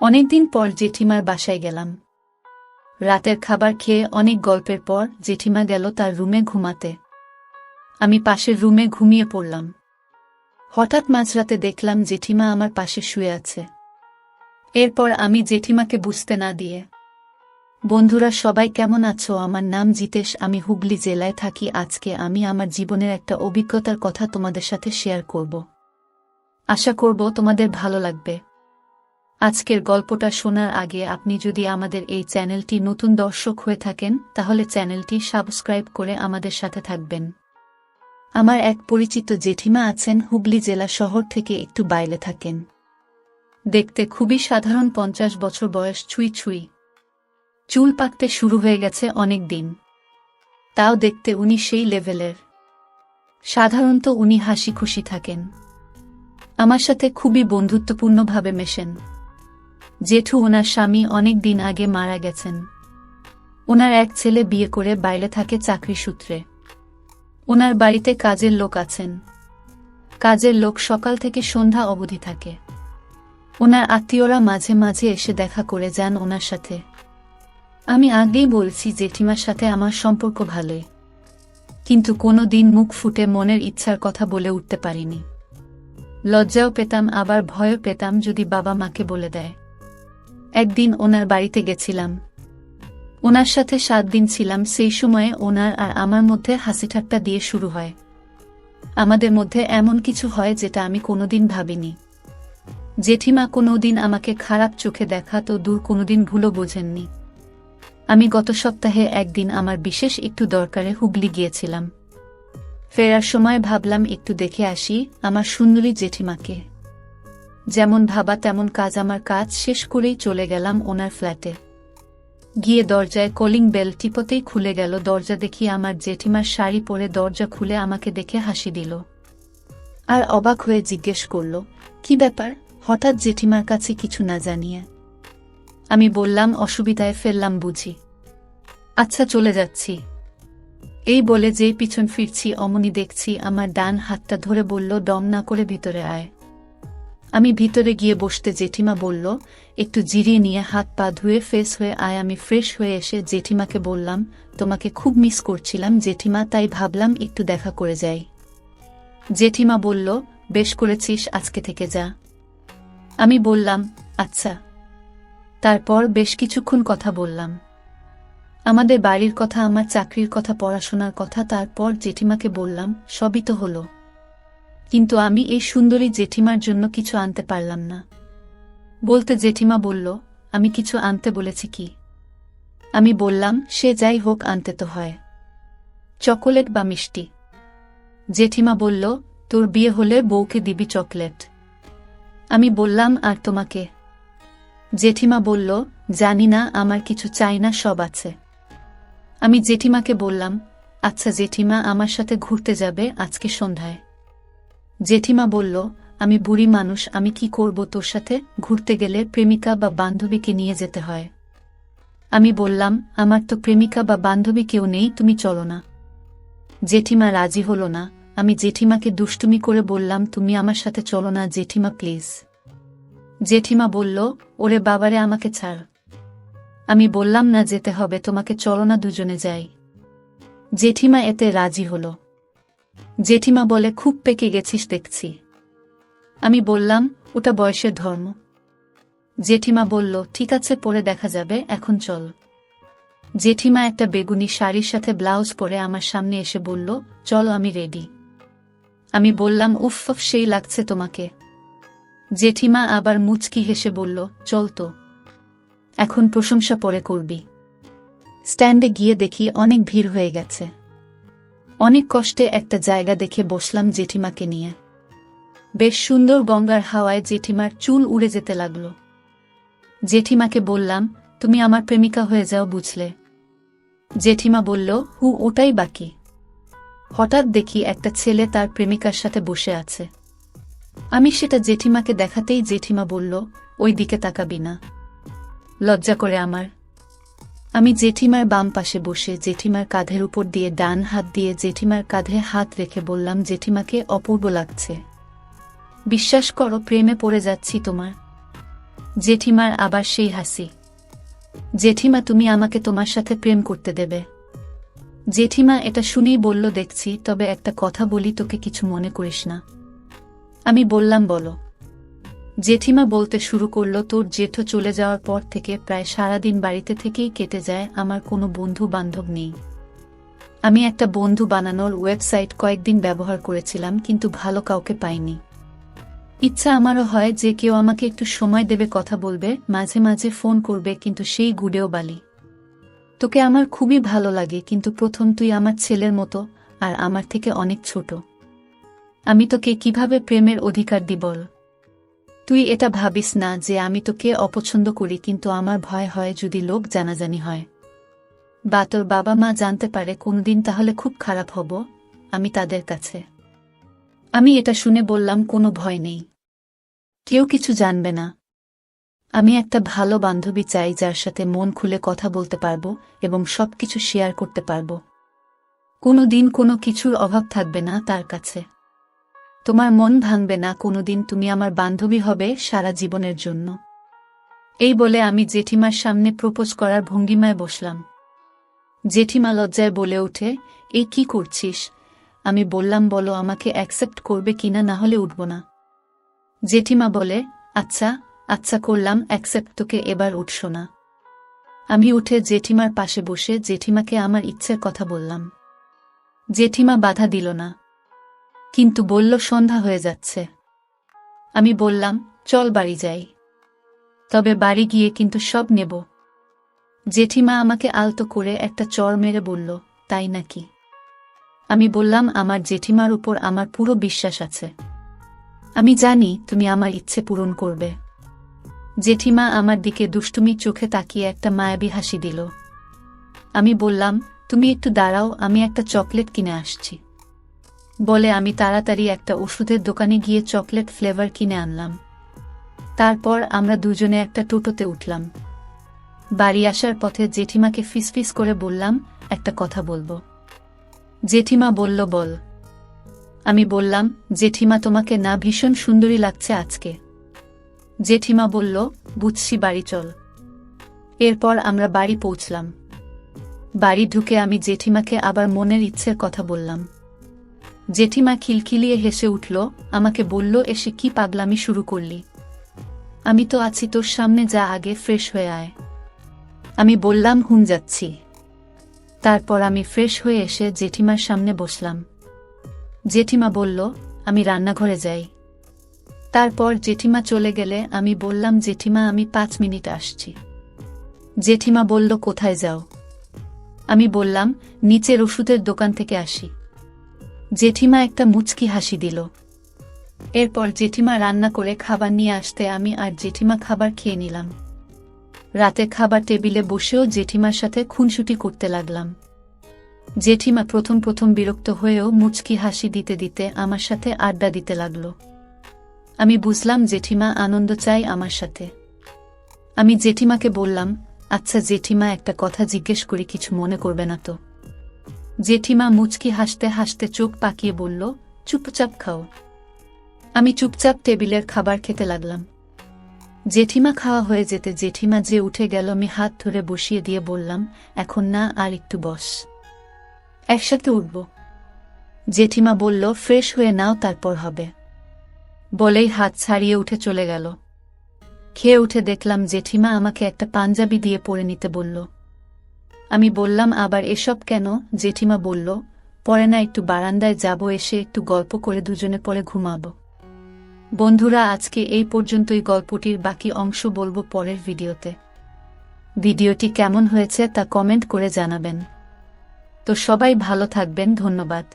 অনেকদিন পর জেঠিমার বাসায় গেলাম। রাতের খাবার খেয়ে অনেক গল্পের পর জেঠিমা গেল তার রুমে ঘুমাতে। আমি পাশের রুমে ঘুমিয়ে পড়লাম। হঠাৎ মাঝরাতে দেখলাম জেঠিমা আমার পাশে শুয়ে আছে। এরপর আমি জেঠিমাকে বুঝতে না দিয়ে, বন্ধুরা সবাই কেমন আছো? আমার নাম জিতেশ, আমি হুগলি জেলায় থাকি। আজকে আমি আমার জীবনের একটা অভিজ্ঞতার কথা তোমাদের সাথে শেয়ার করব। আশা করব তোমাদের ভালো লাগবে। আজকের গল্পটা শোনার আগে আপনি যদি আমাদের এই চ্যানেলটি নতুন দর্শক হয়ে থাকেন তাহলে চ্যানেলটি সাবস্ক্রাইব করে আমাদের সাথে থাকবেন। আমার এক পরিচিত জেঠিমা আছেন, হুগলি জেলা শহর থেকে একটু বাইরে থাকেন। দেখতে খুবই সাধারণ, 50 বছর বয়স ছুঁই ছুঁই। চুল পাকতে শুরু হয়ে গেছে অনেক দিন, তাও দেখতে উনি সেই লেভেলের। সাধারণত উনি হাসি খুশি থাকেন, আমার সাথে খুবই বন্ধুত্বপূর্ণভাবে মেশেন। জেঠু ওনার স্বামী অনেক দিন আগে মারা গেছেন। ওনার এক ছেলে বিয়ে করে বাইরে থাকে চাকরি সূত্রে। ওনার বাড়িতে কাজের লোক আছেন। কাজের লোক সকাল থেকে সন্ধ্যা অবধি থাকে। ওনার আত্মীয়রা মাঝে মাঝে এসে দেখা করে যান ওনার সাথে। আমি আগেই বলছি জেঠিমার সাথে আমার সম্পর্ক ভালোই, কিন্তু কোনো দিন মুখ ফুটে মনের ইচ্ছার কথা বলে উঠতে পারিনি। লজ্জাও পেতাম, আবার ভয়ও পেতাম যদি বাবা মাকে বলে দেয়। একদিন ওনার বাড়িতে গেছিলাম, ওনার সাথে 7 দিন ছিলাম। সেই সময়ে ওনার আর আমার মধ্যে হাসিঠাট্টা দিয়ে শুরু হয়। আমাদের মধ্যে এমন কিছু হয় যেটা আমি কোনোদিন ভাবিনি। জেঠিমা কোনোদিন আমাকে খারাপ চোখে দেখা তো দূর, কোনোদিন ভুলও বোঝেননি। আমি গত সপ্তাহে একদিন আমার বিশেষ একটু দরকারে হুগলি গিয়েছিলাম। ফেরার সময় ভাবলাম একটু দেখে আসি আমার সুন্দরী জেঠিমাকে। যেমন ভাবা তেমন কাজ। আমার কাজ শেষ করেই চলে গেলাম ওনার ফ্ল্যাটে। গিয়ে দরজায় কলিং বেল টিপতেই খুলে গেল দরজা। দেখি আমার জেঠিমার শাড়ি পরে দরজা খুলে আমাকে দেখে হাসি দিল, আর অবাক হয়ে জিজ্ঞেস করল, কি ব্যাপার হঠাৎ জেঠিমার কাছে কিছু না জানিয়ে? আমি বললাম, অসুবিধায় ফেললাম বুঝি। আচ্ছা চলে যাচ্ছি। এই বলে যেই পিছন ফিরছি অমনি দেখছি আমার ডান হাতটা ধরে বলল, দম না করে ভিতরে আয়। আমি ভিতরে গিয়ে বসতে জেঠিমা বলল, একটু জিরিয়ে নিয়ে হাত পা ধুয়ে ফ্রেশ হয়ে আয়। আমি ফ্রেশ হয়ে এসে জেঠিমাকে বললাম, তোমাকে খুব মিস করছিলাম জেঠিমা, তাই ভাবলাম একটু দেখা করে যাই। জেঠিমা বলল, বেশ করেছিস, আজকে থেকে যা। আমি বললাম, আচ্ছা। তারপর বেশ কিছুক্ষণ কথা বললাম, আমাদের বাড়ির কথা, আমার চাকরির কথা, পড়াশোনার কথা। তারপর জেঠিমাকে বললাম, সবই তো হলো, কিন্তু আমি এই সুন্দরী জেঠিমার জন্য কিছু আনতে পারলাম না। বলতে জেঠিমা বলল, আমি কিছু আনতে বলেছি কি? আমি বললাম, সে যাই হোক আনতে তো হয়, চকোলেট বা মিষ্টি। জেঠিমা বলল, তোর বিয়ে হলে বউকে দিবি চকলেট। আমি বললাম, আর তোমাকে? জেঠিমা বলল, জানি না, আমার কিছু চাই না, সব আছে। আমি জেঠিমাকে বললাম, আচ্ছা জেঠিমা, আমার সাথে ঘুরতে যাবে আজকে সন্ধ্যায়? জেঠিমা বলল, আমি বুড়ি মানুষ, আমি কি করব তোর সাথে? ঘুরতে গেলে প্রেমিকা বা বান্ধবীকে নিয়ে যেতে হয়। আমি বললাম, আমার তো প্রেমিকা বা বান্ধবী কেউ নেই, তুমি চলো না। জেঠিমা রাজি হলো না। আমি জেঠিমাকে দুষ্টুমি করে বললাম, তুমি আমার সাথে চলো না জেঠিমা প্লিজ। জেঠিমা বলল, ওরে বাবারে, আমাকে ছাড়। আমি বললাম, না যেতে হবে তোমাকে, চলো না দুজনে যাই। জেঠিমা এতে রাজি হলো। জেঠিমা বলে, খুব পেকে গেছিস দেখছি। আমি বললাম, ওটা বয়সের ধর্ম। জেঠিমা বলল, ঠিক আছে, পরে দেখা যাবে, এখন চল। জেঠিমা একটা বেগুনি শাড়ির সাথে ব্লাউজ পরে আমার সামনে এসে বলল, চলো আমি রেডি। আমি বললাম, উফ, সেই লাগছে তোমাকে। জেঠিমা আবার মুচকি হেসে বলল, চল তো, এখন প্রশংসা পরে করবি। স্ট্যান্ডে গিয়ে দেখি অনেক ভিড় হয়ে গেছে। অনেক কষ্টে একটা জায়গা দেখে বসলাম জেঠিমাকে নিয়ে। বেশ সুন্দর গঙ্গার হাওয়ায় জেঠিমার চুল উড়ে যেতে লাগল। জেঠিমাকে বললাম, তুমি আমার প্রেমিকা হয়ে যাও, বুঝলে? জেঠিমা বলল, ওটাই বাকি। হঠাৎ দেখি একটা ছেলে তার প্রেমিকার সাথে বসে আছে। আমি সেটা জেঠিমাকে দেখাতেই জেঠিমা বলল, ওই দিকে তাকাবি না, লজ্জা করে আমার। আমি জেঠিমার বাম পাশে বসে জেঠিমার কাঁধের উপর দিয়ে ডান হাত দিয়ে জেঠিমার কাঁধে হাত রেখে বললাম, জেঠিমাকে অপূর্ব লাগছে, বিশ্বাস করো প্রেমে পড়ে যাচ্ছি তোমার। জেঠিমার আবার সেই হাসি। জেঠিমা, তুমি আমাকে তোমার সাথে প্রেম করতে দেবে? জেঠিমা এটা শুনেই বলল, দেখছি, তবে একটা কথা বলি, তোকে কিছু মনে করিস না। আমি বললাম, বলো। জেঠিমা বলতে শুরু করলো, তোর জেঠো চলে যাওয়ার পর থেকে প্রায় সারাদিন বাড়িতে থেকেই কেটে যায়, আমার কোনো বন্ধু বান্ধব নেই। আমি একটা বন্ধু বানানোর ওয়েবসাইট কয়েকদিন ব্যবহার করেছিলাম, কিন্তু ভালো কাউকে পাইনি। ইচ্ছা আমারও হয় যে কেউ আমাকে একটু সময় দেবে, কথা বলবে, মাঝে মাঝে ফোন করবে, কিন্তু সেই গুডেও বালি। তোকে আমার খুবই ভালো লাগে, কিন্তু প্রথম তুই আমার ছেলের মতো, আর আমার থেকে অনেক ছোট। আমি তোকে কিভাবে প্রেমের অধিকার দিই বল? তুই এটা ভাবিস না যে আমি তোকে অপছন্দ করি, কিন্তু আমার ভয় হয় যদি লোক জানাজানি হয় বা তোর বাবা মা জানতে পারে কোনদিন, তাহলে খুব খারাপ হব আমি তাদের কাছে। আমি এটা শুনে বললাম, কোনো ভয় নেই, কেউ কিছু জানবে না। আমি একটা ভালো বান্ধবী চাই, যার সাথে মন খুলে কথা বলতে পারবো এবং সবকিছু শেয়ার করতে পারবো। কোনোদিন কোনো কিছুর অভাব থাকবে না তার কাছে। তোমার মন ভাঙবে না কোনোদিন, তুমি আমার বান্ধবী হবে সারা জীবনের জন্য। এই বলে আমি জেঠিমার সামনে প্রপোজ করার ভঙ্গিমায় বসলাম। জেঠিমা লজ্জায় বলে ওঠে, এই কি করছিস? আমি বললাম, বলো আমাকে অ্যাকসেপ্ট করবে কিনা, না হলে উঠব না। জেঠিমা বলে, আচ্ছা আচ্ছা করলাম অ্যাকসেপ্ট, তোকে এবার উঠছ না। আমি উঠে জেঠিমার পাশে বসে জেঠিমাকে আমার ইচ্ছের কথা বললাম। জেঠিমা বাধা দিল না, কিন্তু বলল, সন্ধ্যা হয়ে যাচ্ছে। আমি বললাম, চল বাড়ি যাই, তবে বাড়ি গিয়ে কিন্তু সব নেব। জেঠিমা আমাকে আলতো করে একটা চড় মেরে বলল, তাই নাকি? আমি বললাম, আমার জেঠিমার উপর আমার পুরো বিশ্বাস আছে, আমি জানি তুমি আমার ইচ্ছে পূরণ করবে। জেঠিমা আমার দিকে দুষ্টুমি চোখে তাকিয়ে একটা মায়াবী হাসি দিল। আমি বললাম, তুমি একটু দাঁড়াও, আমি একটা চকলেট কিনে আসছি। বলে আমি তাড়াতাড়ি একটা ওষুধের দোকানে গিয়ে চকলেট ফ্লেভার কিনে আনলাম। তারপর আমরা দুজনে একটা টোটোতে উঠলাম। বাড়ি আসার পথে জেঠিমাকে ফিসফিস করে বললাম, একটা কথা বলবো। জেঠিমা বলল, বল। আমি বললাম, জেঠিমা, তোমাকে না ভীষণ সুন্দরী লাগছে আজকে। জেঠিমা বলল, বুঝছি, বাড়ি চল। এরপর আমরা বাড়ি পৌঁছলাম। বাড়ি ঢুকে আমি জেঠিমাকে আবার মনের ইচ্ছের কথা বললাম। জেঠিমা খিলখিলিয়ে হেসে উঠল, আমাকে বলল, এসে কি পাগলামি শুরু করলি? আমি তো আছি তোর সামনে, যা আগে ফ্রেশ হয়ে আয়। আমি বললাম, হুম যাচ্ছি। তারপর আমি ফ্রেশ হয়ে এসে জেঠিমার সামনে বসলাম। জেঠিমা বলল, আমি রান্নাঘরে যাই। তারপর জেঠিমা চলে গেলে আমি বললাম, জেঠিমা, আমি 5 মিনিট আসছি। জেঠিমা বলল, কোথায় যাও? আমি বললাম, নিচের ওষুধের দোকান থেকে আসি। জেঠিমা একটা মুচকি হাসি দিল। এরপর জেঠিমা রান্না করে খাবার নিয়ে আসতে আমি আর জেঠিমা খাবার খেয়ে নিলাম। রাতে খাবার টেবিলে বসেও জেঠিমার সাথে খুনসুটি করতে লাগলাম। জেঠিমা প্রথম প্রথম বিরক্ত হয়েও মুচকি হাসি দিতে দিতে আমার সাথে আড্ডা দিতে লাগল। আমি বুঝলাম জেঠিমা আনন্দ চাই আমার সাথে। আমি জেঠিমাকে বললাম, আচ্ছা জেঠিমা, একটা কথা জিজ্ঞেস করি, কিছু মনে করবে না তো? জেঠিমা মুচকি হাসতে হাসতে চোখ পাকিয়ে বলল, চুপচাপ খাও। আমি চুপচাপ টেবিলের খাবার খেতে লাগলাম। জেঠিমা খাওয়া হয়ে যেতে জেঠিমা যে উঠে গেল, আমি হাত ধরে বসিয়ে দিয়ে বললাম, এখন না, আর একটু বস, একসাথে উঠব। জেঠিমা বলল, ফ্রেশ হয়ে নাও, তারপর হবে। বলেই হাত ছাড়িয়ে উঠে চলে গেল। খেয়ে উঠে দেখলাম জেঠিমা আমাকে একটা পাঞ্জাবি দিয়ে পরে নিতে বলল। আমি বললাম, আবার এসব কেন? জেঠিমা বলল, পরে না, একটু বারান্দায় যাব, এসে একটু গল্প করে দুজনে পরে ঘুমাবো। বন্ধুরা, আজকে এই পর্যন্তই। গল্পটির বাকি অংশ বলবো পরের ভিডিওতে। ভিডিওটি কেমন হয়েছে তা কমেন্ট করে জানাবেন। তো সবাই ভালো থাকবেন, ধন্যবাদ।